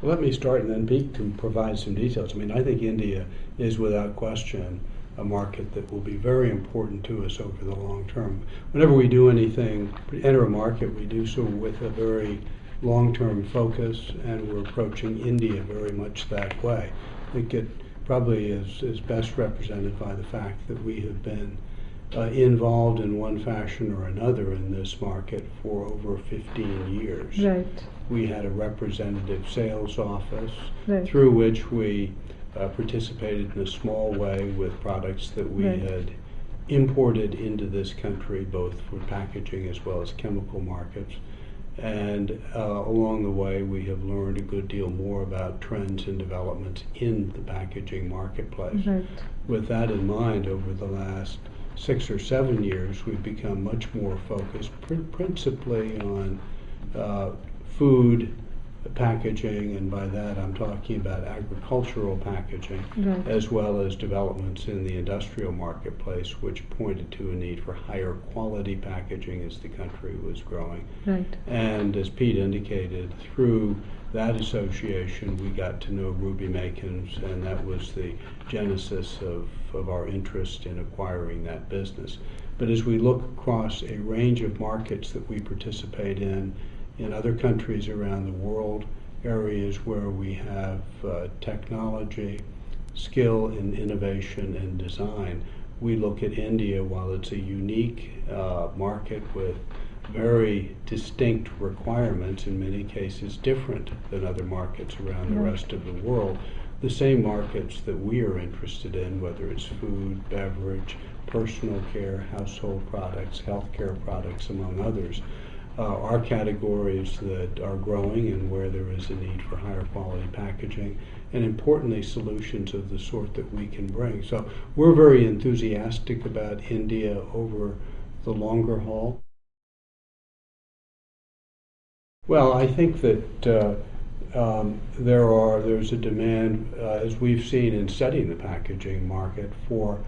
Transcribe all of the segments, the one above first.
let me start, and then Pete can provide some details. I mean, I think India is without question a market that will be very important to us over the long term. Whenever we do anything, enter a market, we do so with a very long-term focus, and we're approaching India very much that way. I think it probably is best represented by the fact that we have been involved in one fashion or another in this market for over 15 years. Right. We had a representative sales office Right. through which we participated in a small way with products that we Right. had imported into this country, both for packaging as well as chemical markets. And along the way, we have learned a good deal more about trends and developments in the packaging marketplace. Right. With that in mind, over the last 6 or 7 years, we've become much more focused principally on food packaging, and by that I'm talking about agricultural packaging, Right. as well as developments in the industrial marketplace, which pointed to a need for higher quality packaging as the country was growing. Right. And as Pete indicated, through that association, we got to know Ruby Makins, and that was the genesis of our interest in acquiring that business. But as we look across a range of markets that we participate in other countries around the world, areas where we have technology, skill in innovation and design, we look at India. While it's a unique market with very distinct requirements, in many cases different than other markets around the rest of the world, the same markets that we are interested in, whether it's food, beverage, personal care, household products, healthcare products, among others, are categories that are growing and where there is a need for higher quality packaging, and importantly, solutions of the sort that we can bring. So we're very enthusiastic about India over the longer haul. Well, I think that there's a demand, as we've seen in studying the packaging market, for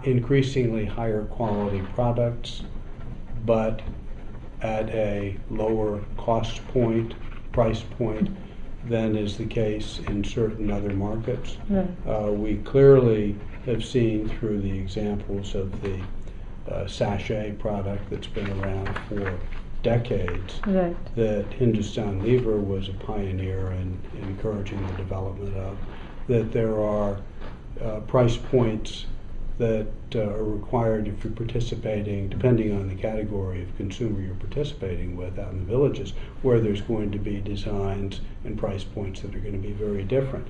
increasingly higher quality products, but at a lower price point than is the case in certain other markets. Right. We clearly have seen through the examples of the sachet product that's been around for decades, Right. that Hindustan Lever was a pioneer in encouraging the development of, that there are price points that are required if you're participating, depending on the category of consumer you're participating with out in the villages, where there's going to be designs and price points that are going to be very different.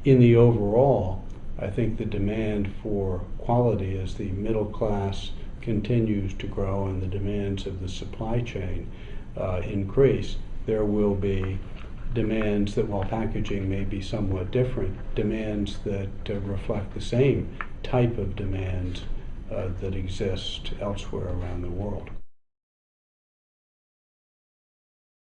In the overall, I think the demand for quality as the middle class continues to grow and the demands of the supply chain increase, there will be demands that, while packaging may be somewhat different, demands that reflect the same type of demands that exist elsewhere around the world.